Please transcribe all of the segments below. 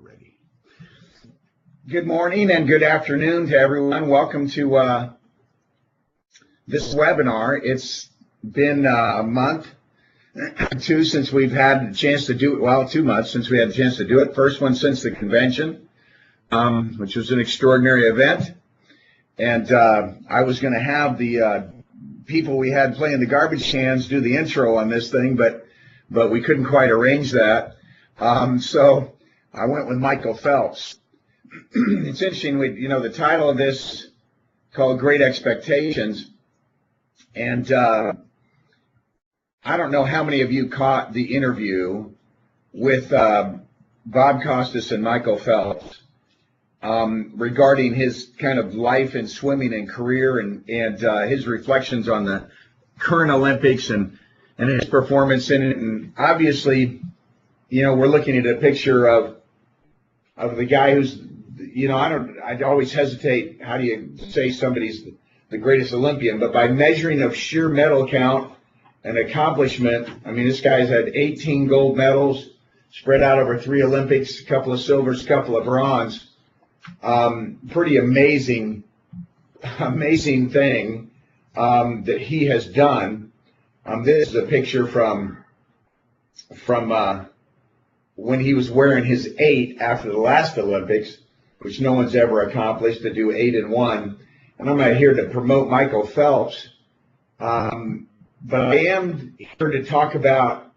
Ready. Good morning and good afternoon to everyone. Welcome to this webinar. It's been a month, two since we've had a chance to do it. Well, 2 months since we had a chance to do it. First one since the convention, which was an extraordinary event. And I was going to have the people we had playing the garbage cans do the intro on this thing, but we couldn't quite arrange that. So I went with Michael Phelps. It's interesting, the title of this called Great Expectations, and I don't know how many of you caught the interview with Bob Costas and Michael Phelps regarding his kind of life in swimming and career and his reflections on the current Olympics and his performance in it. And obviously, we're looking at a picture of the guy who's, I always hesitate, how do you say somebody's the greatest Olympian? But by measuring of sheer medal count and accomplishment, I mean, this guy's had 18 gold medals spread out over 3 Olympics, a couple of silvers, a couple of bronze. Pretty amazing thing that he has done. This is a picture from when he was wearing his 8 after the last Olympics, which no one's ever accomplished, to do 8 and 1. And I'm not here to promote Michael Phelps, but I am here to talk about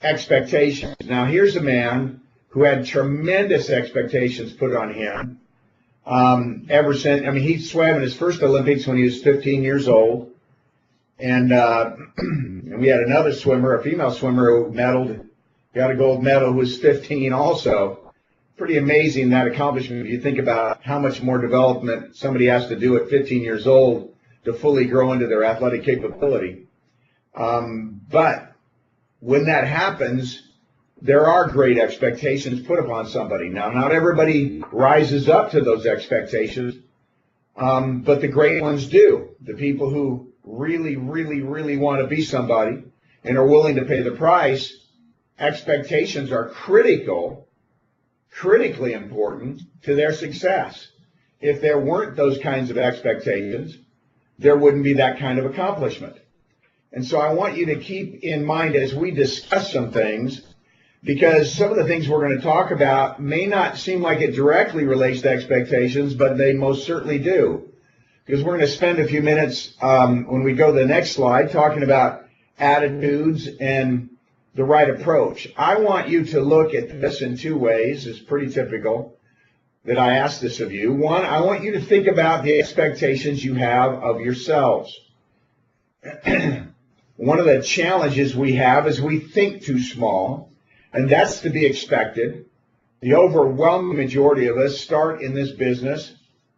expectations. Now, here's a man who had tremendous expectations put on him ever since. I mean, he swam in his first Olympics when he was 15 years old. And we had another swimmer, a female swimmer, who got a gold medal, who was 15 also. Pretty amazing, that accomplishment, if you think about how much more development somebody has to do at 15 years old to fully grow into their athletic capability. But when that happens, there are great expectations put upon somebody. Now, not everybody rises up to those expectations, but the great ones do. The people who really, really, really want to be somebody and are willing to pay the price, expectations are critically important to their success. If there weren't those kinds of expectations, there wouldn't be that kind of accomplishment. And so I want you to keep in mind as we discuss some things, because some of the things we're going to talk about may not seem like it directly relates to expectations, but they most certainly do. Because we're going to spend a few minutes when we go to the next slide talking about attitudes and the right approach. I want you to look at this in 2 ways. It's pretty typical that I ask this of you. One, I want you to think about the expectations you have of yourselves. One of the challenges we have is we think too small, and that's to be expected. The overwhelming majority of us start in this business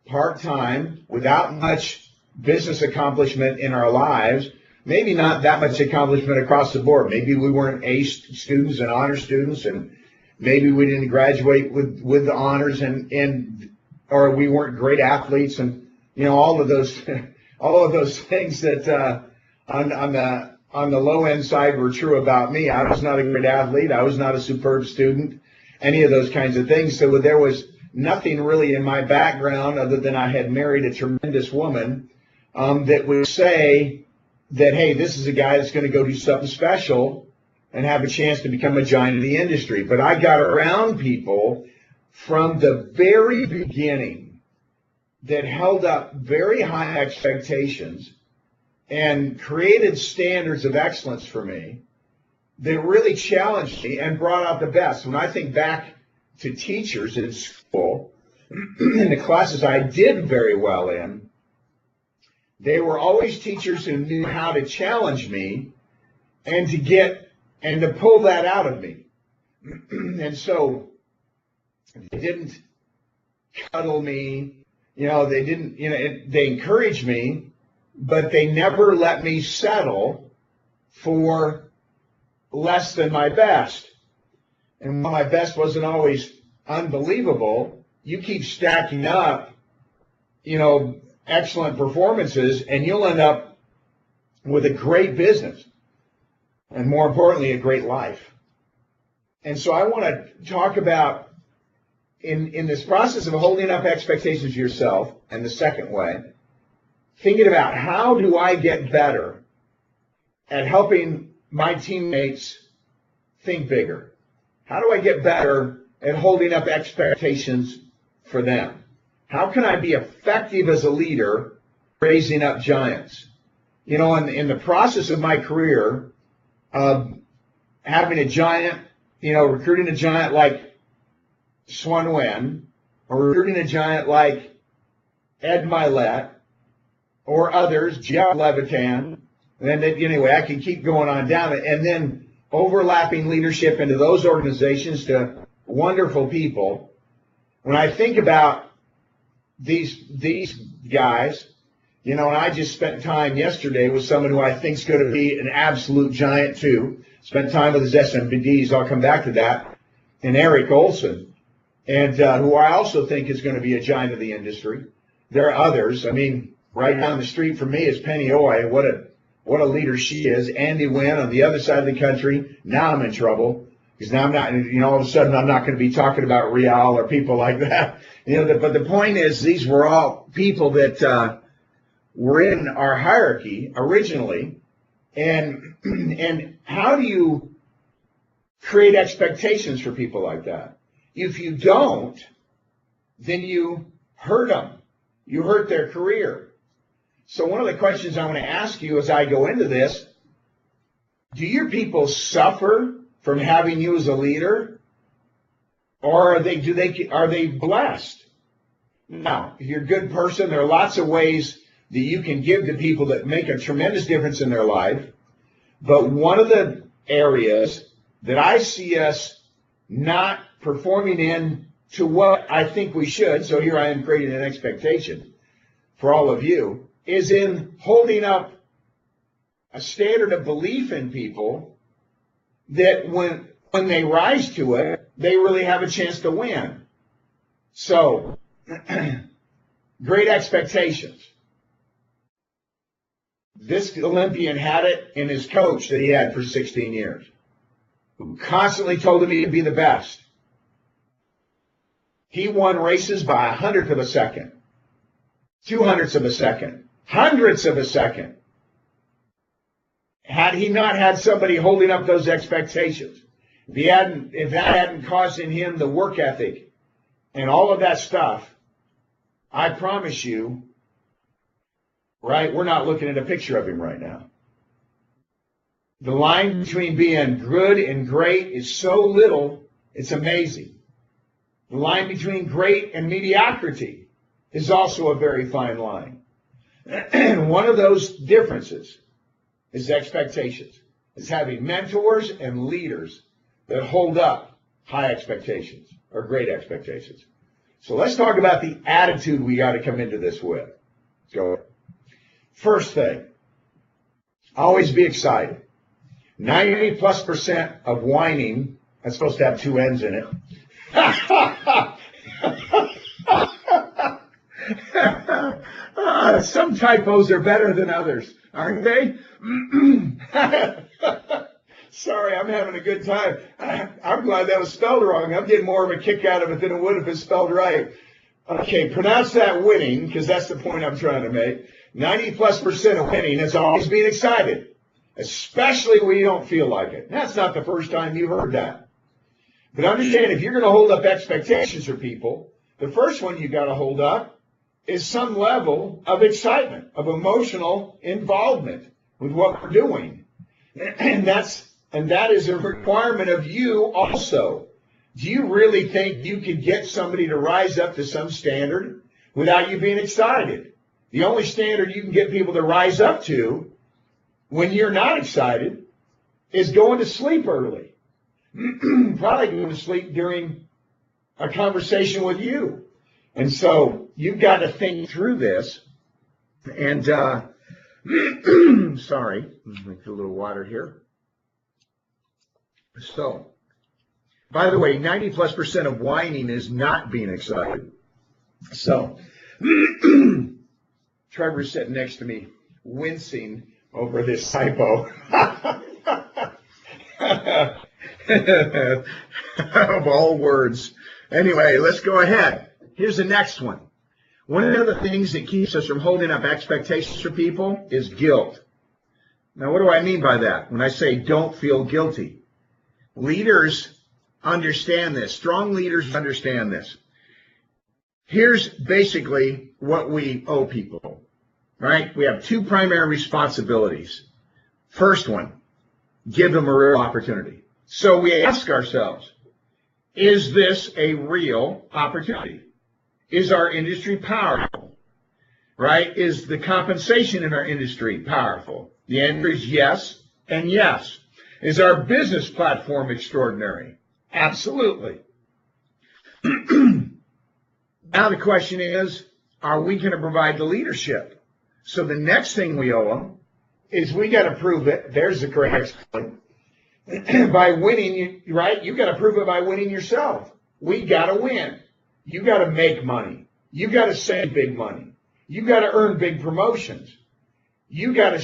part-time without much business accomplishment in our lives. Maybe not that much accomplishment across the board. Maybe we weren't A students and honor students, and maybe we didn't graduate with the honors, or we weren't great athletes, and all of those things that on the low end side were true about me. I was not a great athlete. I was not a superb student. Any of those kinds of things. So there was nothing really in my background other than I had married a tremendous woman that would say that, hey, this is a guy that's going to go do something special and have a chance to become a giant of the industry. But I got around people from the very beginning that held up very high expectations and created standards of excellence for me that really challenged me and brought out the best. When I think back to teachers in school, in the classes I did very well in, they were always teachers who knew how to challenge me and to pull that out of me. And so they didn't cuddle me, they encouraged me, but they never let me settle for less than my best. And while my best wasn't always unbelievable, you keep stacking up, excellent performances, and you'll end up with a great business, and more importantly, a great life. And so I want to talk about in this process of holding up expectations of yourself, and the second way, thinking about how do I get better at helping my teammates think bigger? How do I get better at holding up expectations for them? How can I be effective as a leader raising up giants? You know, in the process of my career, having a giant, you know, recruiting a giant like Swan Nguyen, or recruiting a giant like Ed Milet, or others, Jeff Levitan, and then anyway, I can keep going on down it, and then overlapping leadership into those organizations to wonderful people. When I think about these guys, you know, and I just spent time yesterday with someone who I think is going to be an absolute giant too. Spent time with his SMBDs. I'll come back to that. And Eric Olson, and who I also think is going to be a giant of the industry. There are others. I mean, right down the street from me is Penny Oy. What a leader she is. Andy Wynn on the other side of the country. Now I'm in trouble because now I'm not, you know, all of a sudden I'm not going to be talking about Real or people like that. You know, but the point is, these were all people that were in our hierarchy originally. And how do you create expectations for people like that? If you don't, then you hurt them. You hurt their career. So one of the questions I want to ask you as I go into this, do your people suffer from having you as a leader? Or are they blessed? Now, if you're a good person, there are lots of ways that you can give to people that make a tremendous difference in their life. But one of the areas that I see us not performing in to what I think we should, so here I am creating an expectation for all of you, is in holding up a standard of belief in people that when they rise to it, they really have a chance to win. So, great expectations. This Olympian had it in his coach that he had for 16 years, who constantly told him he could be the best. He won races by 100th of a second, 200ths of a second, hundredths of a second. Had he not had somebody holding up those expectations, if that hadn't caused in him the work ethic and all of that stuff, I promise you, right, we're not looking at a picture of him right now. The line between being good and great is so little, it's amazing. The line between great and mediocrity is also a very fine line. And one of those differences is expectations. It's having mentors and leaders that hold up high expectations or great expectations. So let's talk about the attitude we got to come into this with. So, first thing, always be excited. 90+% of whining, that's supposed to have two N's in it. Some typos are better than others, aren't they? Sorry, I'm having a good time. I'm glad that was spelled wrong. I'm getting more of a kick out of it than it would if it's spelled right. Okay, pronounce that winning, because that's the point I'm trying to make. 90+% of winning is always being excited, especially when you don't feel like it. That's not the first time you heard that. But understand, if you're going to hold up expectations for people, the first one you got to hold up is some level of excitement, of emotional involvement with what we're doing. And that is a requirement of you also. Do you really think you can get somebody to rise up to some standard without you being excited? The only standard you can get people to rise up to when you're not excited is going to sleep early. Probably going to sleep during a conversation with you. And so you've got to think through this. And, sorry, drink a little water here. So, by the way, 90+% of whining is not being excited. So, Trevor's sitting next to me, wincing over this typo. Of all words. Anyway, let's go ahead. Here's the next one. One of the things that keeps us from holding up expectations for people is guilt. Now, what do I mean by that? When I say don't feel guilty, leaders understand this. Strong leaders understand this. Here's basically what we owe people, right? We have two primary responsibilities. First one, give them a real opportunity. So we ask ourselves, is this a real opportunity? Is our industry powerful? Right? Is the compensation in our industry powerful? The answer is yes and yes. Is our business platform extraordinary? Absolutely. Now the question is, are we going to provide the leadership? So the next thing we owe them is we got to prove it. There's the correct one. By winning, right? You got to prove it by winning yourself. We got to win. You got to make money. You got to save big money. You got to earn big promotions. You got to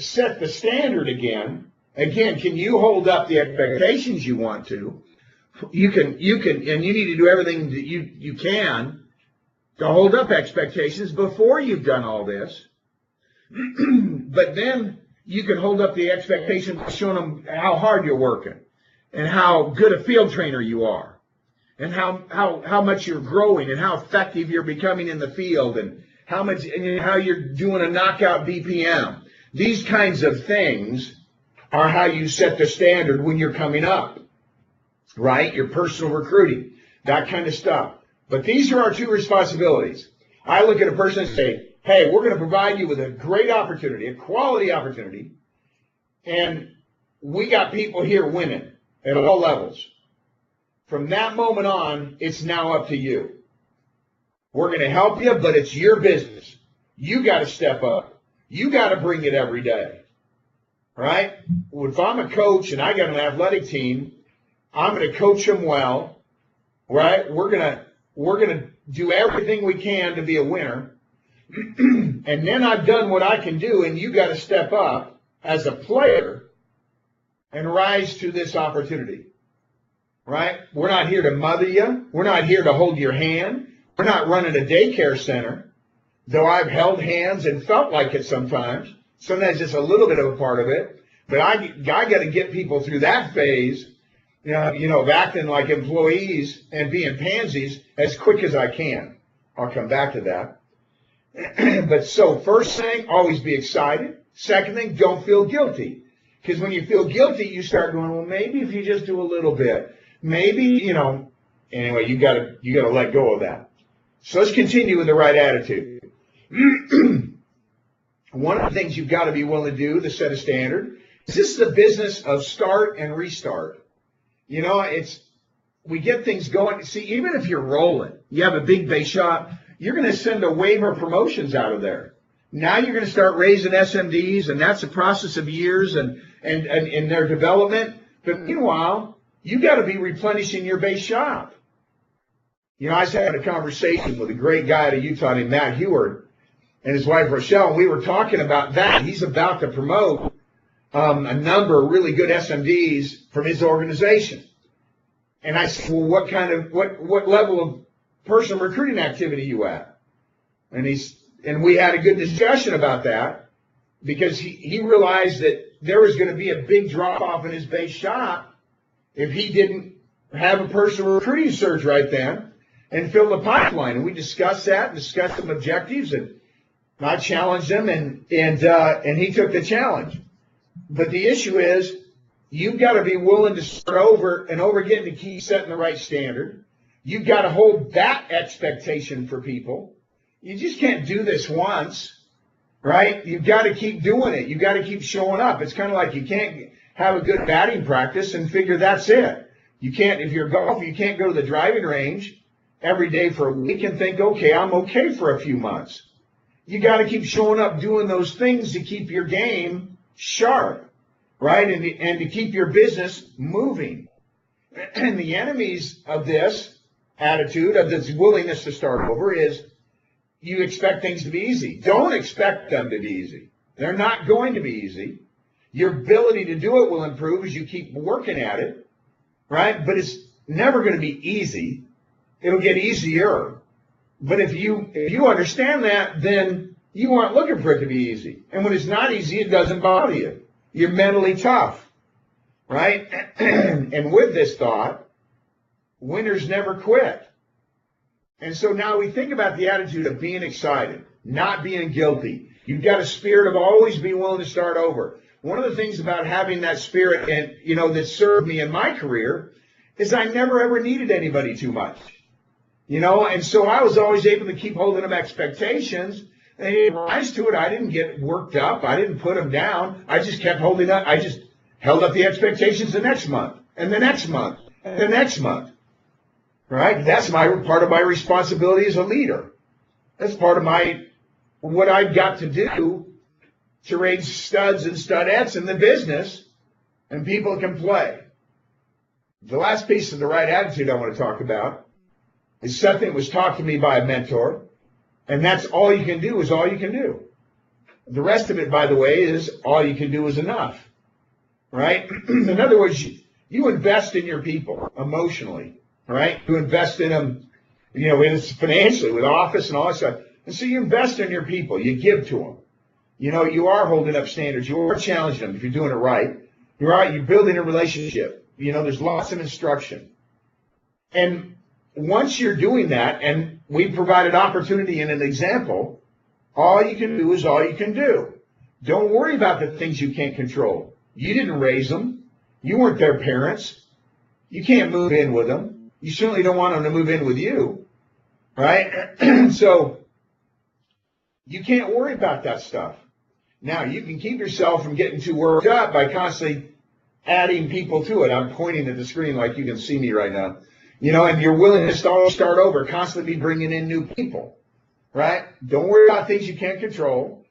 set the standard again. Again, can you hold up the expectations you want to? You can, and you need to do everything that you can to hold up expectations before you've done all this. But then you can hold up the expectation by showing them how hard you're working and how good a field trainer you are and how much you're growing and how effective you're becoming in the field and how you're doing a knockout BPM. These kinds of things are how you set the standard when you're coming up, right? Your personal recruiting, that kind of stuff. But these are our two responsibilities. I look at a person and say, hey, we're going to provide you with a great opportunity, a quality opportunity, and we got people here winning at all levels. From that moment on, it's now up to you. We're going to help you, but it's your business. You got to step up. You got to bring it every day, right? If I'm a coach and I got an athletic team, I'm going to coach them well, right? We're going to do everything we can to be a winner. And then I've done what I can do, and you got to step up as a player and rise to this opportunity, right? We're not here to mother you. We're not here to hold your hand. We're not running a daycare center, though I've held hands and felt like it sometimes. Sometimes it's a little bit of a part of it. But I got to get people through that phase, of acting like employees and being pansies as quick as I can. I'll come back to that. But so first thing, always be excited. Second thing, don't feel guilty. Because when you feel guilty, you start going, well, maybe if you just do a little bit, maybe, anyway, you gotta let go of that. So let's continue with the right attitude. One of the things you've got to be willing to do to set a standard is this is the business of start and restart. We get things going. See, even if you're rolling, you have a big base shop, you're going to send a wave of promotions out of there. Now you're going to start raising SMDs, and that's a process of years and their development. But meanwhile, you got to be replenishing your base shop. I was having a conversation with a great guy out of Utah named Matt Heward and his wife Rochelle, and we were talking about that. He's about to promote a number of really good SMDs from his organization. And I said, well, what level of personal recruiting activity you at? And we had a good discussion about that because he realized that there was going to be a big drop off in his base shop if he didn't have a personal recruiting surge right then and fill the pipeline. And we discussed that and discussed some objectives, and I challenged him and he took the challenge. But the issue is you've got to be willing to start over and over again to keep setting the right standard. You've got to hold that expectation for people. You just can't do this once, right? You've got to keep doing it. You've got to keep showing up. It's kind of like you can't have a good batting practice and figure that's it. You can't, if you're a golfer, you can't go to the driving range every day for a week and think, okay, I'm okay for a few months. You got to keep showing up doing those things to keep your game sharp, right? And to keep your business moving. And the enemies of this attitude, of this willingness to start over, is you expect things to be easy. Don't expect them to be easy. They're not going to be easy. Your ability to do it will improve as you keep working at it. right? But it's never going to be easy. It'll get easier. But if you understand that, then you aren't looking for it to be easy. And when it's not easy, it doesn't bother you. You're mentally tough, right? And with this thought, winners never quit. And so now we think about the attitude of being excited, not being guilty. You've got a spirit of always being willing to start over. One of the things about having that spirit and, that served me in my career is I never ever needed anybody too much. And so I was always able to keep holding them expectations. And they didn't rise to it. I didn't get worked up. I didn't put them down. I just kept holding up. I just held up the expectations the next month and the next month and the next month. Right? That's part of my responsibility as a leader. That's part of what I've got to do to raise studs and studettes in the business, and people can play. The last piece of the right attitude I want to talk about is something that was taught to me by a mentor, and that's all you can do is all you can do. The rest of it, by the way, is all you can do is enough. Right? In other words, you invest in your people emotionally. Right? You invest in them, financially with office and all that stuff. And so you invest in your people. You give to them. You are holding up standards. You are challenging them if you're doing it right. You're building a relationship. There's lots of instruction. And once you're doing that, and we provided opportunity and an example, all you can do is all you can do. Don't worry about the things you can't control. You didn't raise them. You weren't their parents. You can't move in with them. You certainly don't want them to move in with you, right? So you can't worry about that stuff. Now, you can keep yourself from getting too worked up by constantly adding people to it. I'm pointing at the screen like you can see me right now. And you're willing to start over, constantly be bringing in new people, right? Don't worry about things you can't control.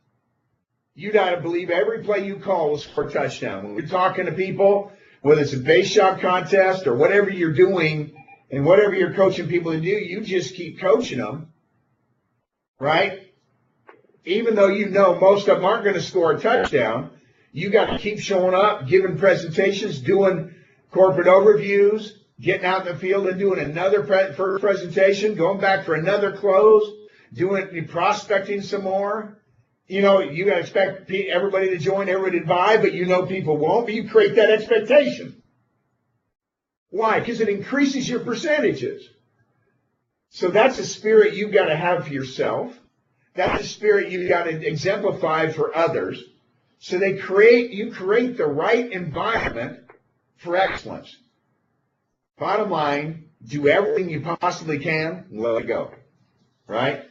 You got to believe every play you call will score a touchdown. When we're talking to people, whether it's a base shop contest or whatever you're doing, and whatever you're coaching people to do, you just keep coaching them, right? Even though most of them aren't going to score a touchdown, you got to keep showing up, giving presentations, doing corporate overviews, getting out in the field and doing another presentation, going back for another close, doing prospecting some more. You got to expect everybody to join, everybody to buy, but people won't. But you create that expectation. Why? Because it increases your percentages. So that's a spirit you've got to have for yourself. That's a spirit you've got to exemplify for others. So you create the right environment for excellence. Bottom line, do everything you possibly can and let it go. Right?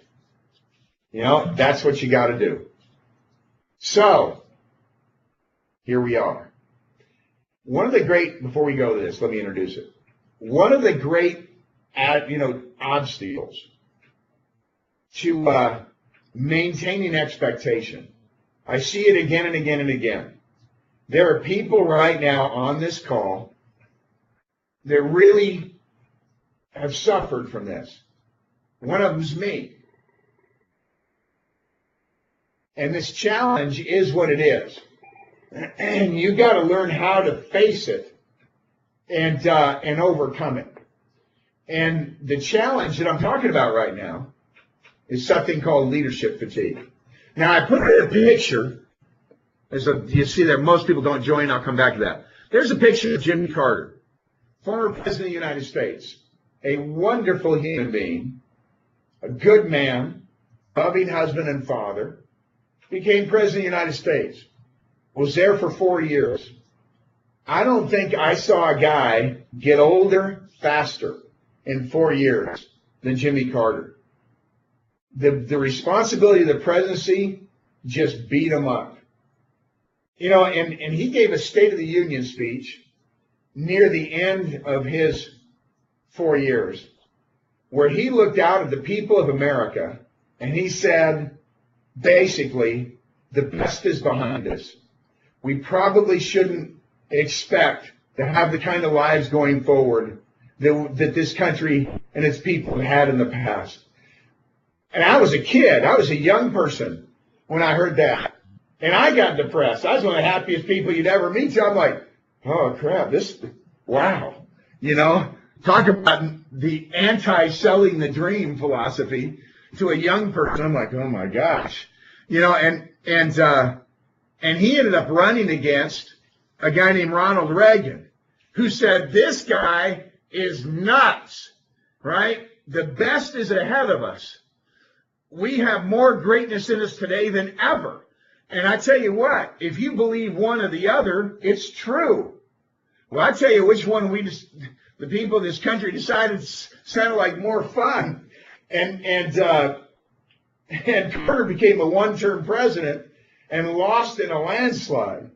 That's what you got to do. So, here we are. Before we go to this, let me introduce it. One of the great, obstacles to maintaining expectation, I see it again and again and again. There are people right now on this call that really have suffered from this. One of them is me. And this challenge is what it is. And you got to learn how to face it and overcome it. And the challenge that I'm talking about right now is something called leadership fatigue. Now, I put a picture. You see there, most people don't join. I'll come back to that. There's a picture of Jimmy Carter, former president of the United States, a wonderful human being, a good man, loving husband and father, became president of the United States. Was there for 4 years. I don't think I saw a guy get older faster in 4 years than Jimmy Carter. The responsibility of the presidency just beat him up. And he gave a State of the Union speech near the end of his 4 years where he looked out at the people of America and he said, basically, the best is behind us. We probably shouldn't expect to have the kind of lives going forward that this country and its people have had in the past. And I was a kid. I was a young person when I heard that. And I got depressed. I was one of the happiest people you'd ever meet. So I'm like, oh, crap, wow. You know, talk about the anti-selling the dream philosophy to a young person. I'm like, oh my gosh, you know, and he ended up running against a guy named Ronald Reagan, who said, this guy is nuts, right? The best is ahead of us. We have more greatness in us today than ever. And I tell you what, if you believe one or the other, it's true. Well, I tell you which one the people in this country decided sounded like more fun. And Carter became a one-term president and lost in a landslide.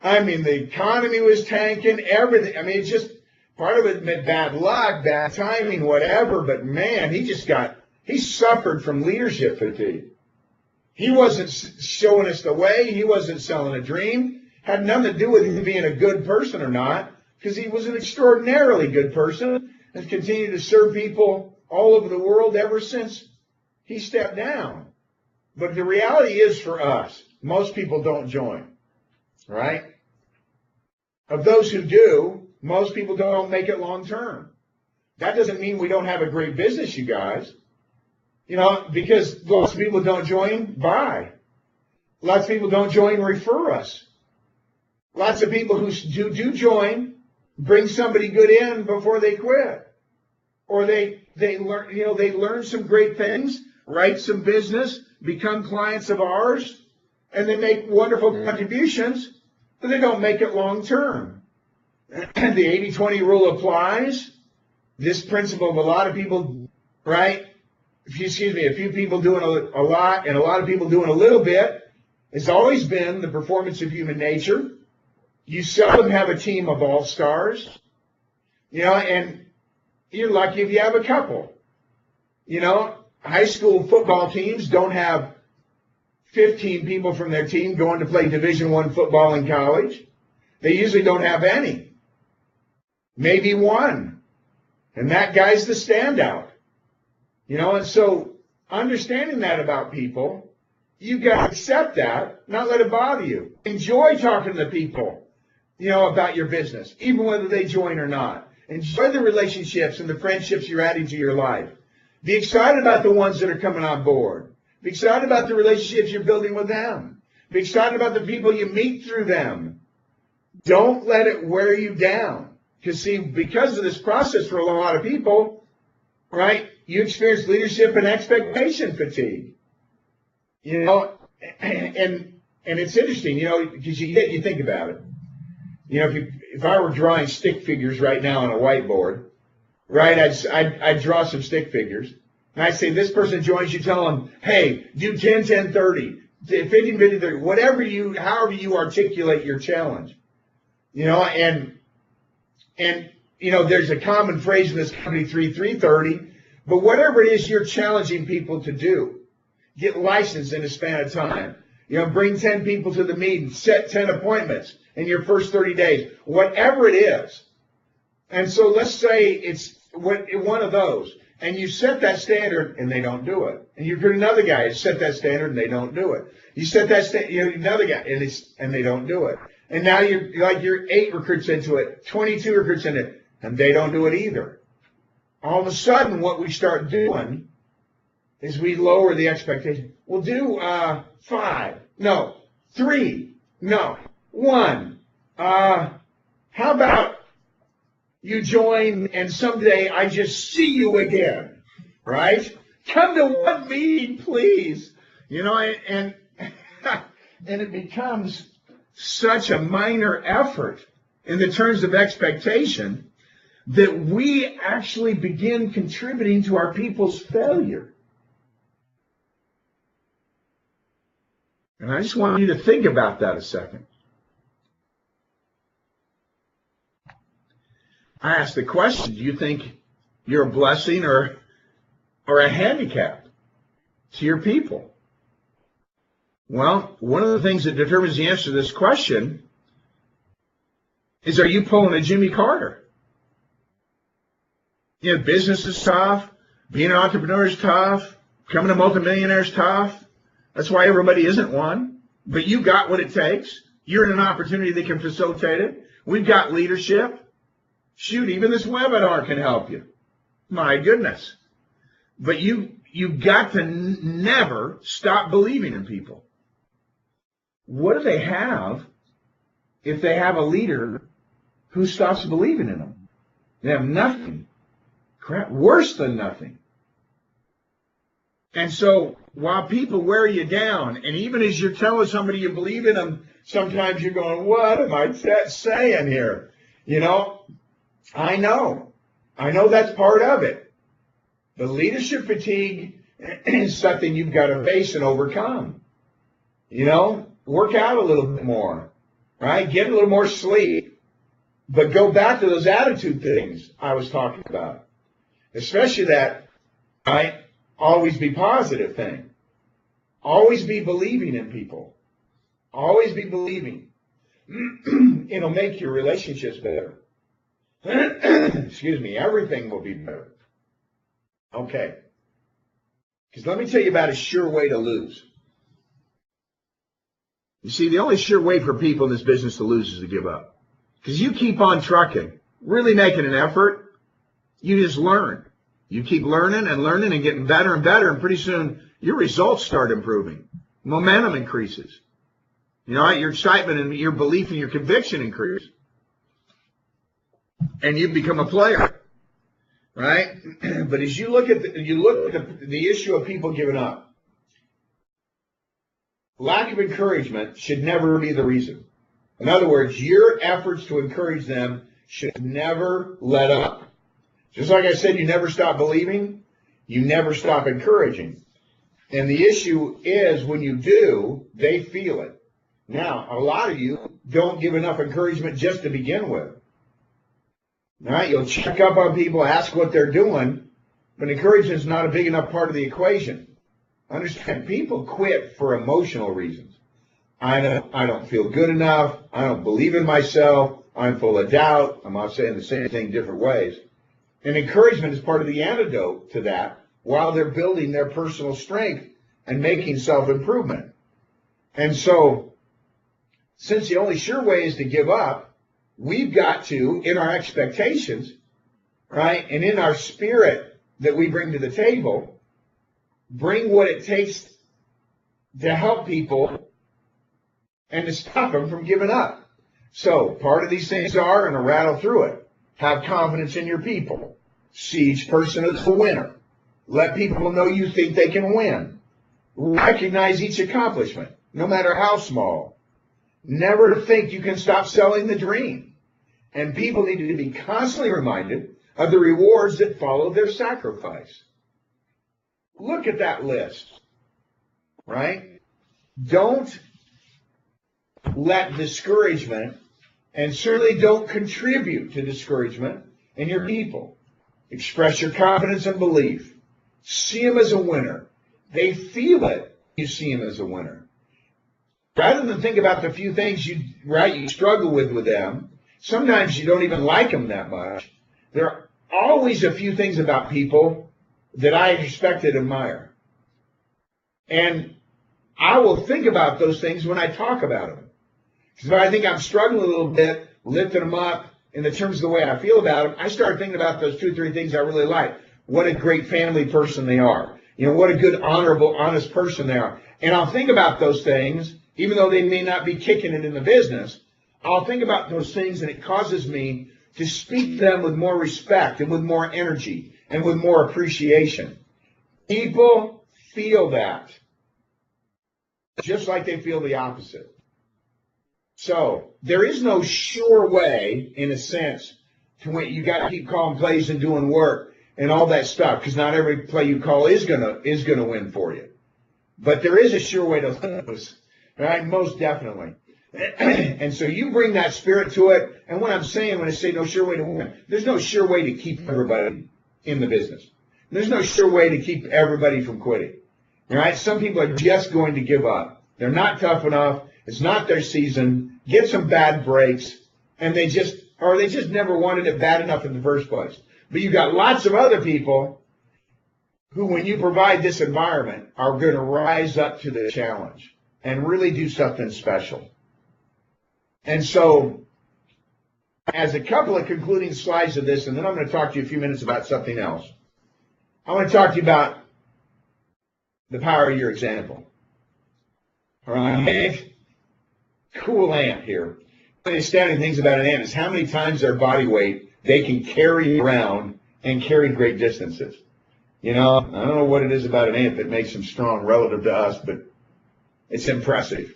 I mean, the economy was tanking, everything. I mean, it's just part of it meant bad luck, bad timing, whatever. But man, he suffered from leadership fatigue. He wasn't showing us the way. He wasn't selling a dream. Had nothing to do with him being a good person or not, because he was an extraordinarily good person and continued to serve people all over the world ever since he stepped down. But the reality is for us, most people don't join, right? Of those who do, most people don't make it long term. That doesn't mean we don't have a great business, you guys. You know, because lots of people don't join, buy. Lots of people don't join, refer us. Lots of people who do join, bring somebody good in before they quit. Or they learn, you know, they learn some great things, write some business, become clients of ours, and they make wonderful contributions, but they don't make it long term. The 80-20 rule applies. This principle of a lot of people, right? A few people doing a lot and a lot of people doing a little bit has always been the performance of human nature. You seldom have a team of all-stars, you know, and you're lucky if you have a couple. You know, high school football teams don't have 15 people from their team going to play Division I football in college. They usually don't have any. Maybe one. And that guy's the standout. You know, and so understanding that about people, you've got to accept that, not let it bother you. Enjoy talking to people, you know, about your business, even whether they join or not. Enjoy the relationships and the friendships you're adding to your life. Be excited about the ones that are coming on board. Be excited about the relationships you're building with them. Be excited about the people you meet through them. Don't let it wear you down. Because, see, because of this process for a lot of people, right, you experience leadership and expectation fatigue. You know, and it's interesting, you know, because you think about it. You know, if I were drawing stick figures right now on a whiteboard, right, I'd draw some stick figures. And I'd say, this person joins you, tell them, hey, do 10, 10, 30, 15, 50, 30, however you articulate your challenge. You know, and you know, there's a common phrase in this company, 3-3-30, but whatever it is you're challenging people to do, get licensed in a span of time. You know, bring 10 people to the meeting, set 10 appointments in your first 30 days, whatever it is. And so let's say it's one of those, and you set that standard and they don't do it. And you put another guy and set that standard and they don't do it. You set that standard, another guy, and they don't do it. And now you're 8 recruits into it, 22 recruits into it, and they don't do it either. All of a sudden, what we start doing is we lower the expectation. We'll do 5. No. 3. No. 1. How about you join and someday I just see you again, right? Come to one meeting, please. You know, and it becomes such a minor effort in the terms of expectation that we actually begin contributing to our people's failure. And I just want you to think about that a second. I asked the question, do you think you're a blessing or a handicap to your people? Well, one of the things that determines the answer to this question is, are you pulling a Jimmy Carter? You know, business is tough. Being an entrepreneur is tough. Becoming a multimillionaire is tough. That's why everybody isn't one. But you got what it takes. You're in an opportunity that can facilitate it. We've got leadership. Shoot, even this webinar can help you. My goodness. But you've got to never stop believing in people. What do they have if they have a leader who stops believing in them? They have nothing. Crap, worse than nothing. And so while people wear you down, and even as you're telling somebody you believe in them, sometimes you're going, what am I saying here? You know, I know that's part of it. The leadership fatigue is something you've got to face and overcome. You know, work out a little bit more, right? Get a little more sleep. But go back to those attitude things I was talking about, especially that, right? Always be positive thing. Always be believing in people. Always be believing. It'll make your relationships better. Excuse me. Everything will be better. Okay. Because let me tell you about a sure way to lose. You see, the only sure way for people in this business to lose is to give up. Because you keep on trucking, really making an effort, you just learn. You keep learning and getting better and better, and pretty soon your results start improving. Momentum increases. You know, your excitement and your belief and your conviction increase. And you become a player, right? But as you look at the issue of people giving up, lack of encouragement should never be the reason. In other words, your efforts to encourage them should never let up. Just like I said, you never stop believing, you never stop encouraging. And the issue is when you do, they feel it. Now, a lot of you don't give enough encouragement just to begin with. All right, you'll check up on people, ask what they're doing, but encouragement is not a big enough part of the equation. Understand, people quit for emotional reasons. I don't feel good enough. I don't believe in myself. I'm full of doubt. I'm not saying the same thing different ways. And encouragement is part of the antidote to that while they're building their personal strength and making self-improvement. And so, since the only sure way is to give up, we've got to, in our expectations, right, and in our spirit that we bring to the table, bring what it takes to help people and to stop them from giving up. So part of these things are, and I'll rattle through it, have confidence in your people. See each person as a winner. Let people know you think they can win. Recognize each accomplishment, no matter how small. Never think you can stop selling the dream. And people need to be constantly reminded of the rewards that follow their sacrifice. Look at that list, right? Don't let discouragement, and certainly don't contribute to discouragement in your people. Express your confidence and belief. See them as a winner. They feel it. You see them as a winner. Rather than think about the few things you struggle with them, sometimes you don't even like them that much. There are always a few things about people that I respect and admire. And I will think about those things when I talk about them. Because if I think I'm struggling a little bit, lifting them up in the terms of the way I feel about them, I start thinking about those 2 or 3 things I really like. What a great family person they are. You know, what a good, honorable, honest person they are. And I'll think about those things, even though they may not be kicking it in the business. I'll think about those things, and it causes me to speak to them with more respect and with more energy and with more appreciation. People feel that, just like they feel the opposite. So there is no sure way, in a sense, to when you got to keep calling plays and doing work and all that stuff, because not every play you call is gonna win for you. But there is a sure way to lose, right? Most definitely. And so you bring that spirit to it. And what I'm saying when I say no sure way to win, there's no sure way to keep everybody in the business. There's no sure way to keep everybody from quitting. All right? Some people are just going to give up. They're not tough enough. It's not their season. Get some bad breaks, and they just never wanted it bad enough in the first place. But you've got lots of other people who, when you provide this environment, are going to rise up to the challenge and really do something special. And so as a couple of concluding slides of this, and then I'm going to talk to you a few minutes about something else. I want to talk to you about the power of your example. All right? Cool ant here. One of the astounding things about an ant is how many times their body weight they can carry around and carry great distances. You know, I don't know what it is about an ant that makes them strong relative to us, but it's impressive.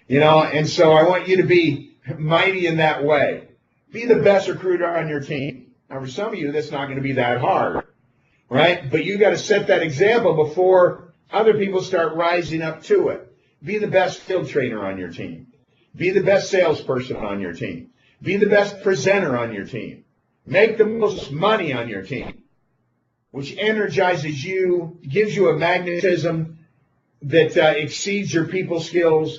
You know, and so I want you to be mighty in that way. Be the best recruiter on your team. Now, for some of you, that's not going to be that hard, right? But you got to set that example before other people start rising up to it. Be the best field trainer on your team. Be the best salesperson on your team. Be the best presenter on your team. Make the most money on your team, which energizes you, gives you a magnetism that exceeds your people skills.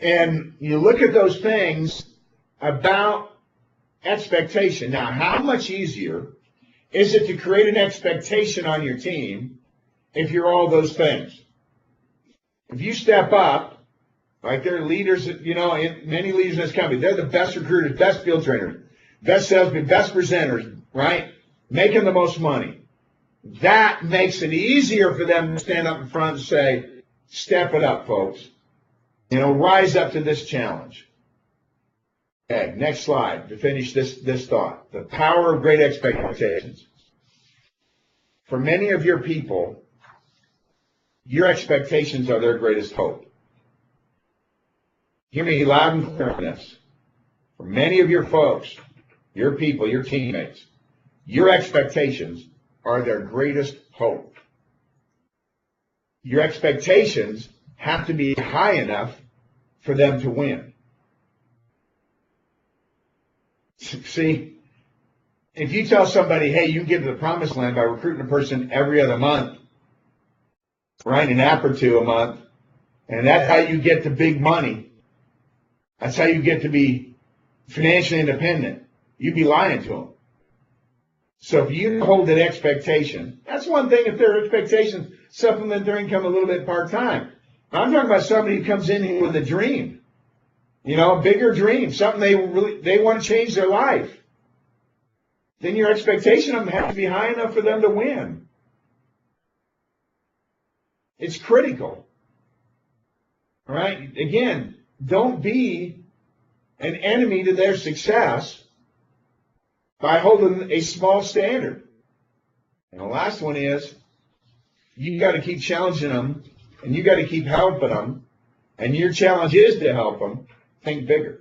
And you look at those things about expectation. Now, how much easier is it to create an expectation on your team if you're all those things? If you step up, like there are leaders, you know, many leaders in this company, they're the best recruiters, best field trainers, best salesmen, best presenters, right? Making the most money. That makes it easier for them to stand up in front and say, step it up, folks. You know, rise up to this challenge. Okay, next slide to finish this thought. The power of great expectations. For many of your people, your expectations are their greatest hope. Hear me loud and clear on this. For many of your folks, your people, your teammates, your expectations are their greatest hope. Your expectations have to be high enough for them to win. See, if you tell somebody, hey, you can get to the promised land by recruiting a person every other month, right, an app or two a month, and that's how you get to big money, that's how you get to be financially independent, you'd be lying to them. So if you hold an expectation, that's one thing if their expectations supplement their income a little bit part-time. I'm talking about somebody who comes in here with a dream, you know, a bigger dream, something they want to change their life. Then your expectation of them has to be high enough for them to win. It's critical. All right? Again, don't be an enemy to their success by holding a small standard. And the last one is you got to keep challenging them, and you got to keep helping them, and your challenge is to help them think bigger.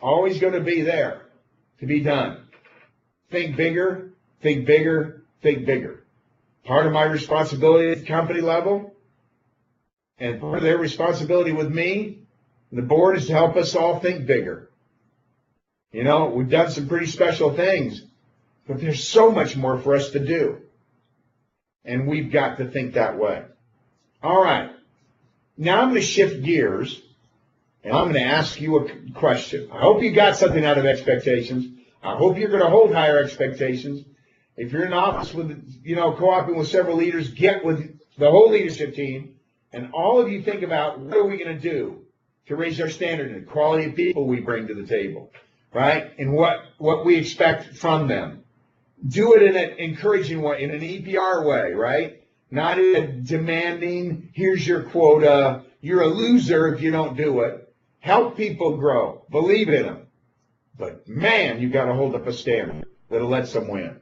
Always going to be there to be done. Think bigger, think bigger, think bigger. Part of my responsibility at the company level and part of their responsibility with me, the board, is to help us all think bigger. You know, we've done some pretty special things, but there's so much more for us to do. And we've got to think that way. All right. Now I'm going to shift gears, and I'm going to ask you a question. I hope you got something out of expectations. I hope you're going to hold higher expectations. If you're in office with, you know, co-oping with several leaders, get with the whole leadership team, and all of you think about what are we going to do to raise our standard and the quality of people we bring to the table, right? And what we expect from them. Do it in an encouraging way, in an EPR way, right? Not in a demanding, here's your quota, you're a loser if you don't do it. Help people grow. Believe in them. But, man, you've got to hold up a standard that'll let them win.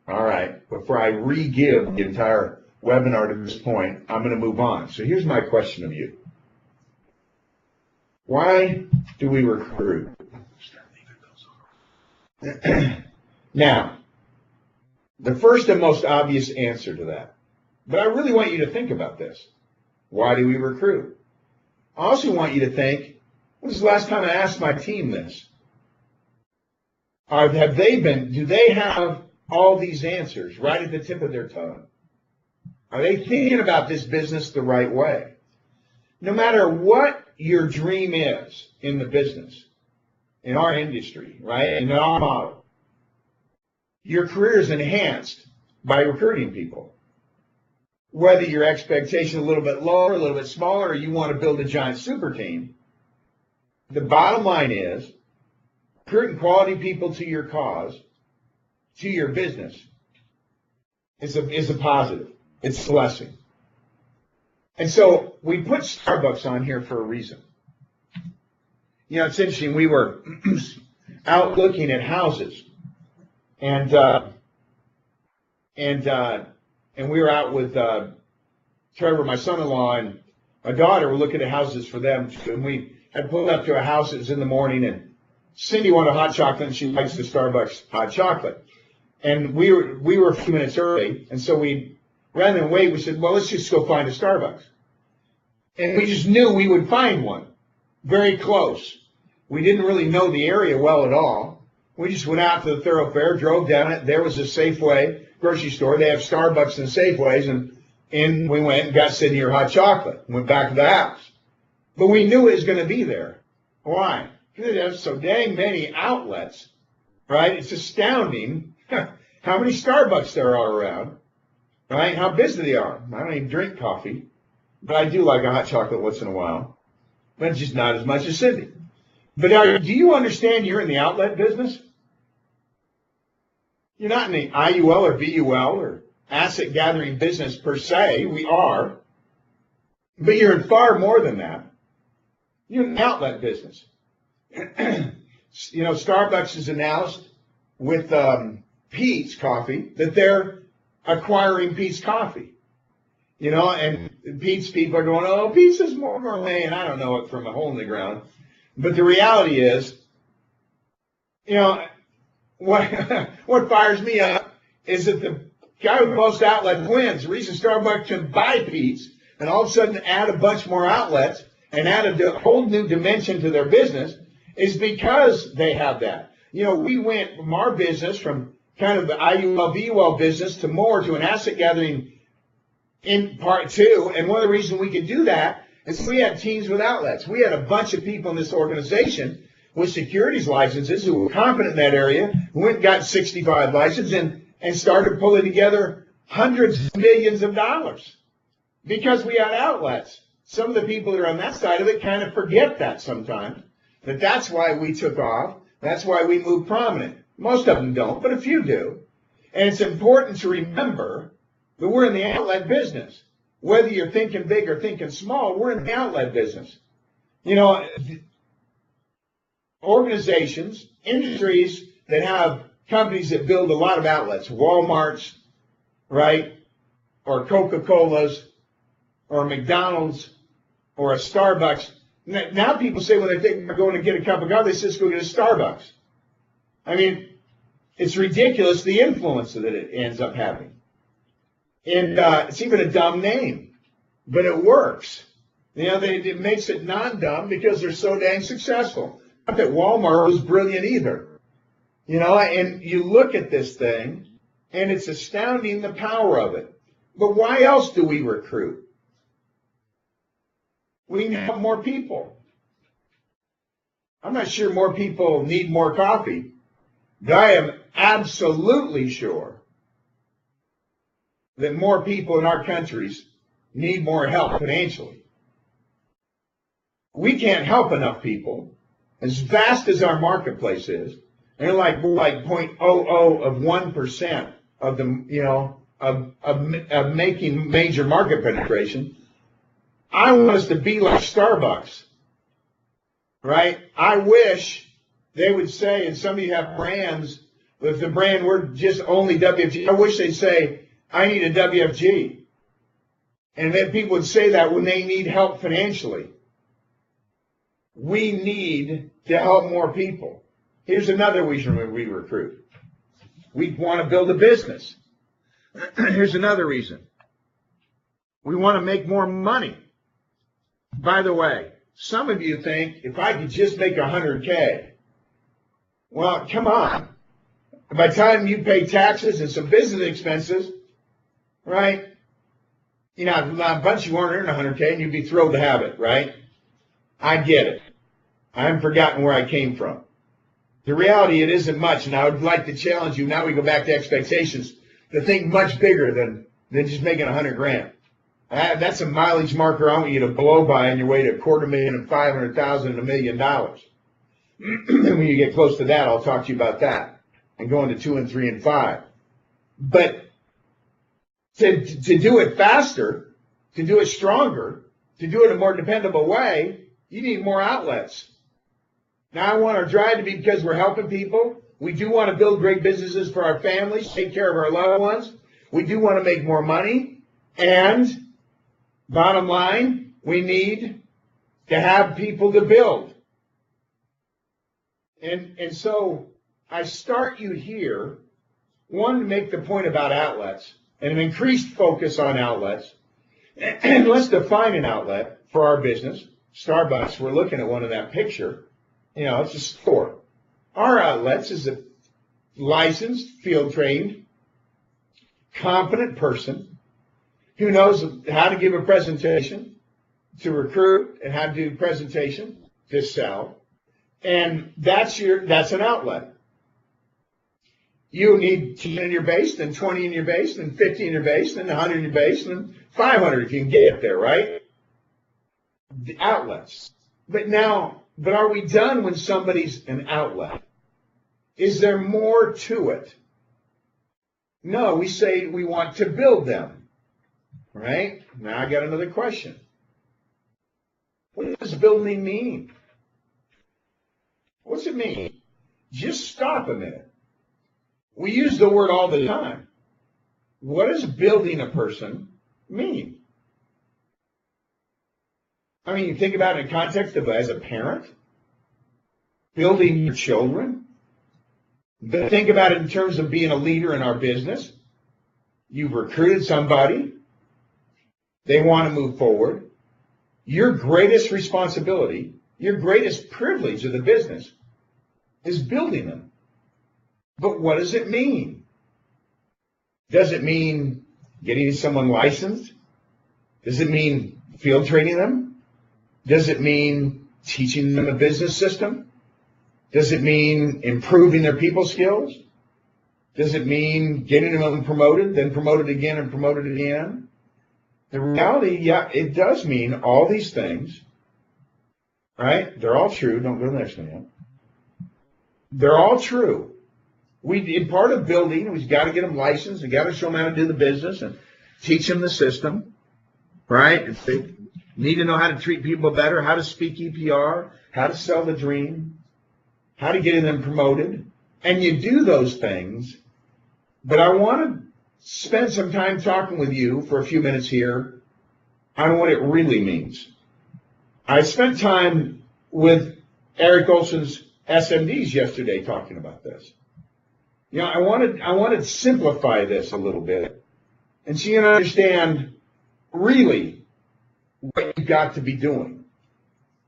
All right. Before I re-give the entire webinar to this point, I'm going to move on. So here's my question of you. Why do we recruit? Now, the first and most obvious answer to that, but I really want you to think about this. Why do we recruit? I also want you to think, when was the last time I asked my team this? Do they have all these answers right at the tip of their tongue? Are they thinking about this business the right way? No matter what your dream is in the business, in our industry, right, in our model, your career is enhanced by recruiting people. Whether your expectation is a little bit lower, a little bit smaller, or you want to build a giant super team, the bottom line is recruiting quality people to your cause, to your business, is a positive. It's a blessing. And so we put Starbucks on here for a reason. You know, it's interesting. We were out looking at houses, and we were out with Trevor, my son-in-law, and my daughter. Were looking at houses for them, and we had pulled up to a house. It was in the morning, and Cindy wanted hot chocolate, and she likes the Starbucks hot chocolate. And we were a few minutes early, and so we, rather than wait, we said, well, let's just go find a Starbucks. And we just knew we would find one very close. We didn't really know the area well at all. We just went out to the thoroughfare, drove down it. There was a Safeway grocery store. They have Starbucks and Safeways, and we went and got Cindy her hot chocolate. Went back to the house. But we knew it was going to be there. Why? Because they have so dang many outlets, right? It's astounding how many Starbucks there are around, right? How busy they are. I don't even drink coffee, but I do like a hot chocolate once in a while. But just not as much as Cindy. But do you understand you're in the outlet business? You're not in the IUL or VUL or asset gathering business per se. We are. But you're in far more than that. You're in the outlet business. You know, Starbucks has announced with Peet's Coffee that they're acquiring Peet's Coffee. You know, and Peet's people are going, oh, Peet's is more gourmet, and I don't know it from a hole in the ground. But the reality is, you know, what fires me up is that the guy with the most outlets wins. The reason Starbucks can buy Peet's and all of a sudden add a bunch more outlets and add a whole new dimension to their business is because they have that. You know, we went from our business, from kind of the IUL, VUL business to more to an asset gathering in part two. And one of the reasons we could do that is we had teams with outlets. We had a bunch of people in this organization with securities licenses who were competent in that area, who went and got 65 licenses and started pulling together hundreds of millions of dollars because we had outlets. Some of the people that are on that side of it kind of forget that sometimes, but that's why we took off. That's why we moved prominent. Most of them don't, but a few do. And it's important to remember that we're in the outlet business. Whether you're thinking big or thinking small, we're in the outlet business. You know, organizations, industries that have companies that build a lot of outlets, Walmart's, right, or Coca-Cola's, or McDonald's, or a Starbucks. Now people say when they think they're going to get a cup of coffee, they say, let's go get a Starbucks. I mean, it's ridiculous the influence that it ends up having. And it's even a dumb name, but it works. You know, it makes it non-dumb because they're so dang successful. Not that Walmart was brilliant either. You know, and you look at this thing, and it's astounding the power of it. But why else do we recruit? We need to have more people. I'm not sure more people need more coffee, but I am absolutely sure that more people in our countries need more help financially. We can't help enough people. As vast as our marketplace is, and we're like 0.00 of the, you know, of making major market penetration. I want us to be like Starbucks, right? I wish they would say, and some of you have brands, if the brand were just only WFG, I wish they'd say, I need a WFG. And then people would say that when they need help financially. We need to help more people. Here's another reason we recruit. We want to build a business. Here's another reason. We want to make more money. By the way, some of you think if I could just make $100K, well, come on. By the time you pay taxes and some business expenses, right? You know, a bunch of you aren't earning $100K, and you'd be thrilled to have it, right? I get it. I haven't forgotten where I came from. The reality, it isn't much, and I would like to challenge you, now we go back to expectations, to think much bigger than just making $100,000. That's a mileage marker I want you to blow by on your way to $250,000 and $500,000 and $1 million. When you get close to that, I'll talk to you about that and go into 2 and 3 and 5. But to do it faster, to do it stronger, to do it in a more dependable way, you need more outlets. Now, I want our drive to be because we're helping people. We do want to build great businesses for our families, take care of our loved ones. We do want to make more money. And bottom line, we need to have people to build. And so I start you here, one, to make the point about outlets and an increased focus on outlets. And let's define an outlet for our business. Starbucks, we're looking at one in that picture. You know, it's a store. Our outlets is a licensed, field-trained, competent person who knows how to give a presentation, to recruit, and how to do presentation, to sell. And that's an outlet. You need 10 in your base, then 20 in your base, then 50 in your base, then 100 in your base, then 500 if you can get there, right? The outlets. But are we done when somebody's an outlet? Is there more to it? No, we say we want to build them, right? Now I got another question. What does building mean? What's it mean? Just stop a minute. We use the word all the time. What does building a person mean? I mean, you think about it in context of as a parent, building your children. But think about it in terms of being a leader in our business. You've recruited somebody. They want to move forward. Your greatest responsibility, your greatest privilege of the business is building them. But what does it mean? Does it mean getting someone licensed? Does it mean field training them? Does it mean teaching them a business system? Does it mean improving their people skills? Does it mean getting them promoted, then promoted again and promoted again? The reality, yeah, it does mean all these things, right? They're all true. Don't go to the next one yet. They're all true. In part of building, we've got to get them licensed. We've got to show them how to do the business and teach them the system, right? If they need to know how to treat people better, how to speak EPR, how to sell the dream, how to get them promoted. And you do those things. But I want to spend some time talking with you for a few minutes here on what it really means. I spent time with Eric Olson's SMDs yesterday talking about this. You know, I wanted to simplify this a little bit and so you can understand really what you've got to be doing.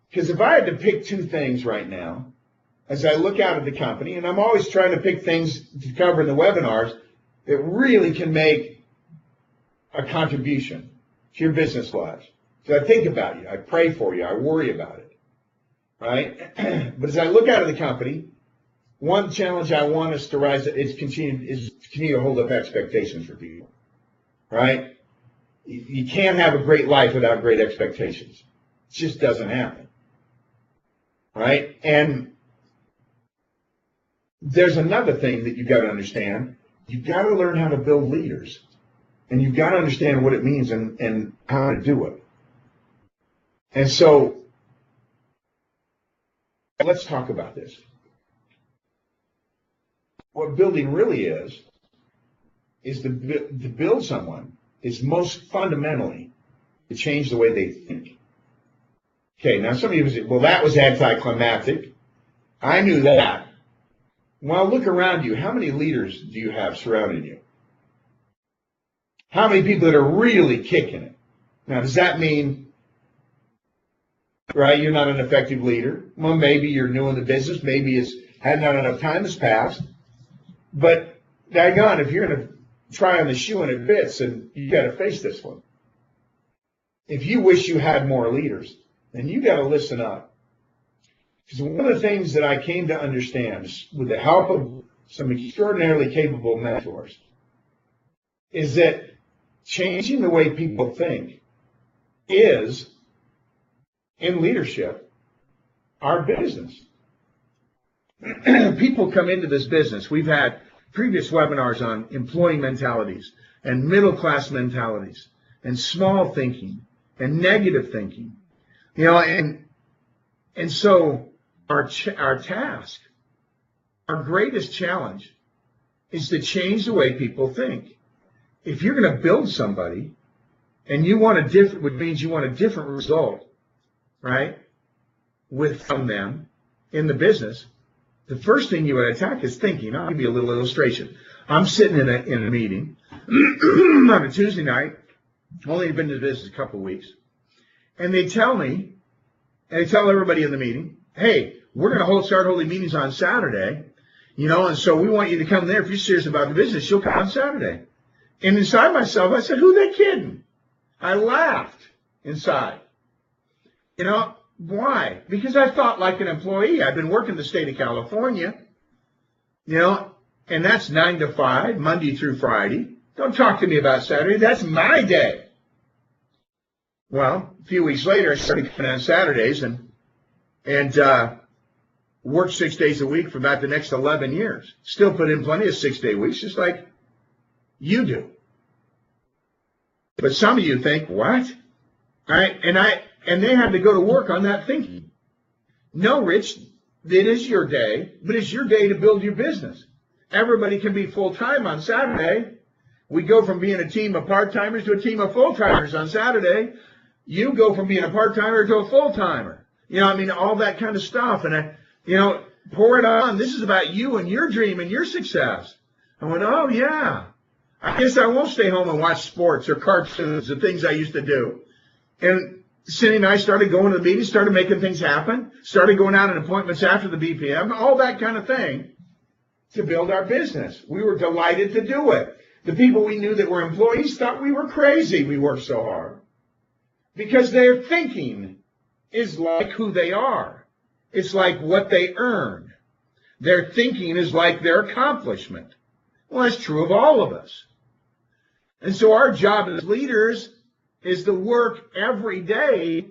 Because if I had to pick two things right now, as I look out at the company, and I'm always trying to pick things to cover in the webinars that really can make a contribution to your business lives. So I think about you, I pray for you, I worry about it, right? But as I look out at the company, one challenge I want us to rise is continue to hold up expectations for people, right? You can't have a great life without great expectations. It just doesn't happen, right? And there's another thing that you've got to understand. You've got to learn how to build leaders, and you've got to understand what it means and how to do it. And so let's talk about this. What building really is to build someone is most fundamentally to change the way they think. Okay, now some of you say, well, that was anticlimactic. I knew that. Well, look around you. How many leaders do you have surrounding you? How many people that are really kicking it? Now, does that mean, right, you're not an effective leader? Well, maybe you're new in the business. Maybe it's had not enough time has passed. But, daggone, if you're going to try on the shoe and it fits, and you got to face this one. If you wish you had more leaders, then you got to listen up. Because one of the things that I came to understand with the help of some extraordinarily capable mentors is that changing the way people think is, in leadership, our business. people come into this business. We've had previous webinars on employee mentalities and middle-class mentalities and small thinking and negative thinking, and so our task, our greatest challenge is to change the way people think. If you're going to build somebody and you want a different, which means you want a different result, right, from them in the business, the first thing you would attack is thinking. I'll give you a little illustration. I'm sitting in a meeting on a Tuesday night. Only been to the business a couple of weeks. And they tell me, and they tell everybody in the meeting, hey, we're going to start holding meetings on Saturday, and so we want you to come there. If you're serious about the business, you'll come on Saturday. And inside myself, I said, who they kidding? I laughed inside. Why? Because I thought like an employee. I've been working the state of California, and that's 9 to 5, Monday through Friday. Don't talk to me about Saturday. That's my day. Well, a few weeks later, I started coming on Saturdays and worked 6 days a week for about the next 11 years. Still put in plenty of 6-day weeks, just like you do. But some of you think, what? All right, and they had to go to work on that thinking. No, Rich, it is your day, but it's your day to build your business. Everybody can be full-time on Saturday. We go from being a team of part-timers to a team of full-timers on Saturday. You go from being a part-timer to a full-timer. All that kind of stuff. And, pour it on. This is about you and your dream and your success. I went, oh, yeah. I guess I won't stay home and watch sports or cartoons, the things I used to do. And Cindy and I started going to the meetings, started making things happen, started going out on appointments after the BPM, all that kind of thing to build our business. We were delighted to do it. The people we knew that were employees thought we were crazy. We worked so hard because their thinking is like who they are. It's like what they earn. Their thinking is like their accomplishment. Well, that's true of all of us. And so our job as leaders is to work every day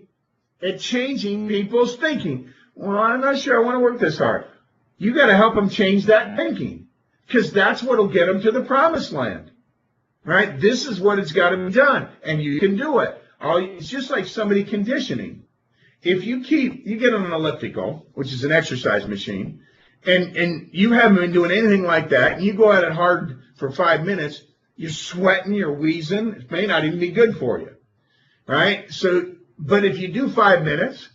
at changing people's thinking. Well, I'm not sure I want to work this hard. You got to help them change that thinking because that's what will get them to the promised land, right? This is what it's got to be done, and you can do it. It's just like somebody conditioning. If you get on an elliptical, which is an exercise machine, and you haven't been doing anything like that, and you go at it hard for 5 minutes, you're sweating, you're wheezing, it may not even be good for you, right? So, but if you do 5 minutes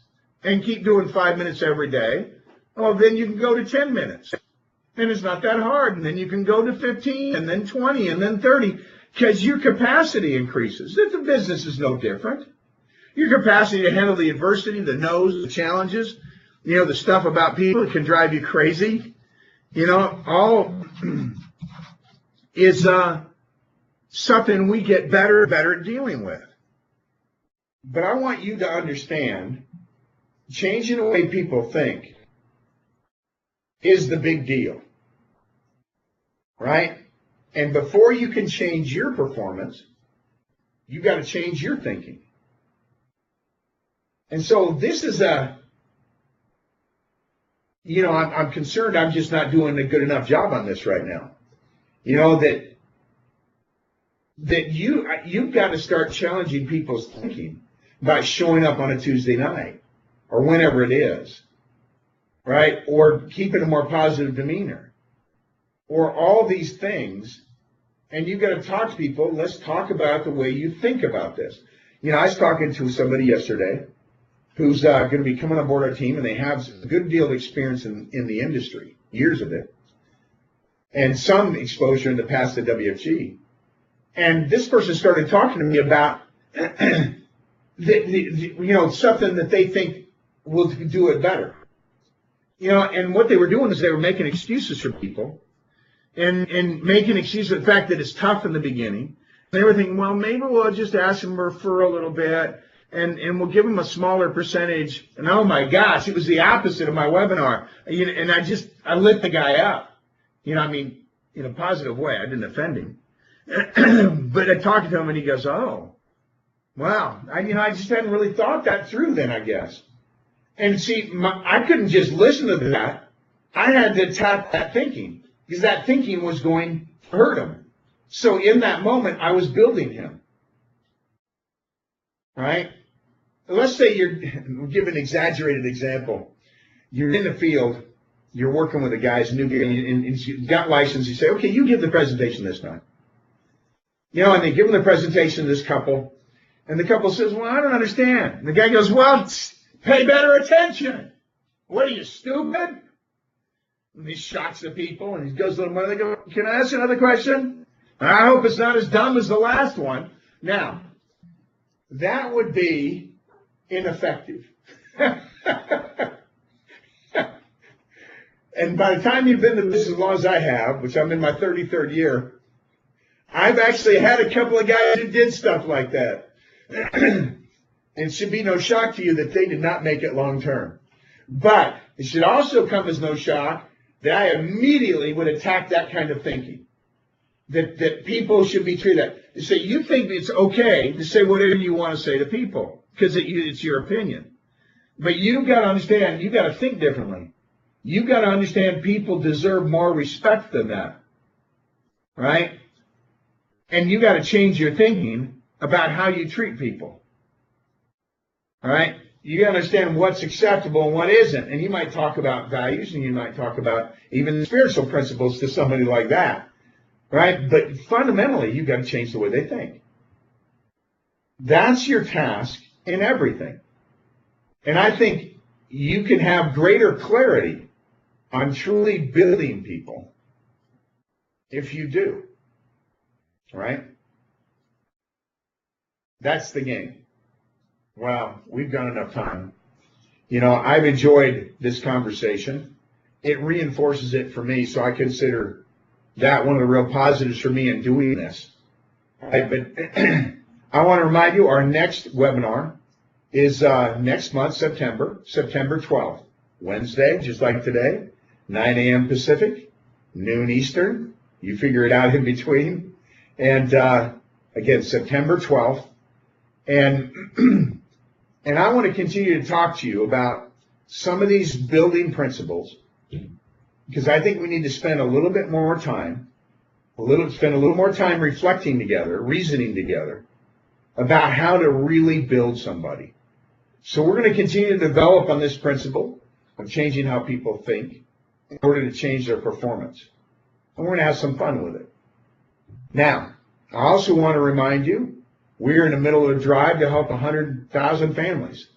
and keep doing 5 minutes every day, well, then you can go to 10 minutes. And it's not that hard. And then you can go to 15 and then 20 and then 30 because your capacity increases. The business is no different. Your capacity to handle the adversity, the no's, the challenges, the stuff about people that can drive you crazy, all is something we get better and better at dealing with. But I want you to understand, changing the way people think is the big deal, right? And before you can change your performance, you got to change your thinking. And so this is I'm concerned I'm just not doing a good enough job on this right now. That you've got to start challenging people's thinking by showing up on a Tuesday night or whenever it is, right? Or keeping a more positive demeanor or all these things. And you've got to talk to people. Let's talk about the way you think about this. I was talking to somebody yesterday who's going to be coming on board our team, and they have a good deal of experience in the industry, years of it, and some exposure in the past to WFG. And this person started talking to me about something that they think will do it better. And what they were doing is they were making excuses for people and making excuses for the fact that it's tough in the beginning. And they were thinking, well, maybe we'll just ask them to refer a little bit and we'll give them a smaller percentage. And oh my gosh, it was the opposite of my webinar. And I lit the guy up. In a positive way. I didn't offend him. But I talked to him and he goes, oh, wow. I just hadn't really thought that through then, I guess. And see, I couldn't just listen to that. I had to attack that thinking because that thinking was going to hurt him. So in that moment, I was building him. Right? Let's say we'll give an exaggerated example. You're in the field, you're working with a guy's new guy, and he's got license. You say, okay, you give the presentation this time. And they give him the presentation to this couple, and the couple says, well, I don't understand. And the guy goes, well, pay better attention. What are you, stupid? And he shocks the people, and he goes to the mother, they go, can I ask another question? I hope it's not as dumb as the last one. Now, that would be ineffective. And by the time you've been in this as long as I have, which I'm in my 33rd year, I've actually had a couple of guys who did stuff like that. And it should be no shock to you that they did not make it long term. But it should also come as no shock that I immediately would attack that kind of thinking. That people should be treated. You say, you think it's okay to say whatever you want to say to people because it's your opinion. But you've got to understand, you've got to think differently. You've got to understand people deserve more respect than that. Right? And you got to change your thinking about how you treat people. All right? You got to understand what's acceptable and what isn't. And you might talk about values and you might talk about even spiritual principles to somebody like that. Right? But fundamentally, you've got to change the way they think. That's your task in everything. And I think you can have greater clarity on truly building people if you do. Right? That's the game. Wow, we've got enough time. I've enjoyed this conversation. It reinforces it for me, so I consider that one of the real positives for me in doing this. Right, but I want to remind you, our next webinar is next month, September 12th, Wednesday, just like today, 9 a.m. Pacific, noon Eastern. You figure it out in between. And again, September 12th. And I want to continue to talk to you about some of these building principles, because I think we need to spend a little bit more time, spend a little more time reflecting together, reasoning together about how to really build somebody. So we're going to continue to develop on this principle of changing how people think in order to change their performance. And we're going to have some fun with it. Now, I also want to remind you, we're in the middle of a drive to help 100,000 families.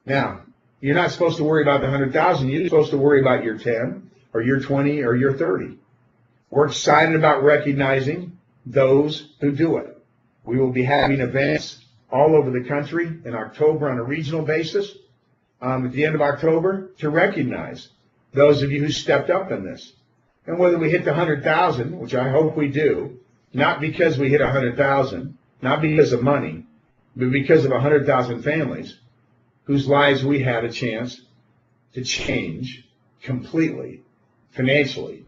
Now, you're not supposed to worry about the 100,000. You're supposed to worry about your 10 or your 20 or your 30. We're excited about recognizing those who do it. We will be having events all over the country in October on a regional basis at the end of October to recognize those of you who stepped up in this. And whether we hit the 100,000, which I hope we do, not because we hit 100,000, not because of money, but because of 100,000 families whose lives we had a chance to change completely, financially.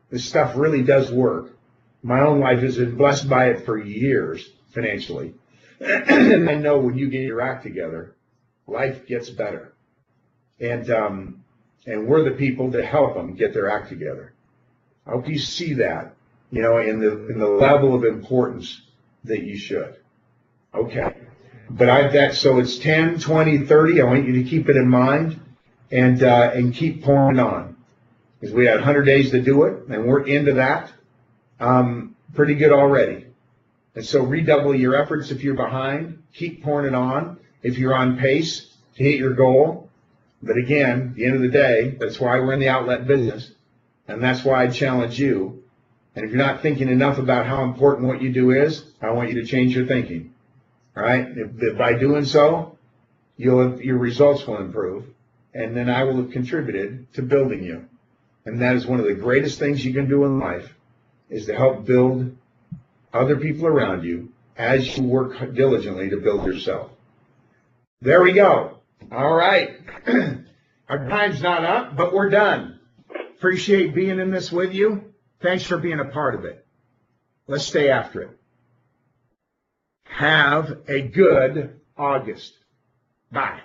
This stuff really does work. My own life has been blessed by it for years, financially. And I know when you get your act together, life gets better. And we're the people to help them get their act together. I hope you see that, in the level of importance that you should. Okay. But so it's 10, 20, 30. I want you to keep it in mind and keep pouring on. Because we had 100 days to do it, and we're into that pretty good already. And so redouble your efforts if you're behind. Keep pouring it on if you're on pace to hit your goal. But again, at the end of the day, that's why we're in the outlet business. And that's why I challenge you. And if you're not thinking enough about how important what you do is, I want you to change your thinking. All right? If by doing so, your results will improve. And then I will have contributed to building you. And that is one of the greatest things you can do in life, is to help build other people around you as you work diligently to build yourself. There we go. All right. Our time's not up, but we're done. Appreciate being in this with you. Thanks for being a part of it. Let's stay after it. Have a good August. Bye.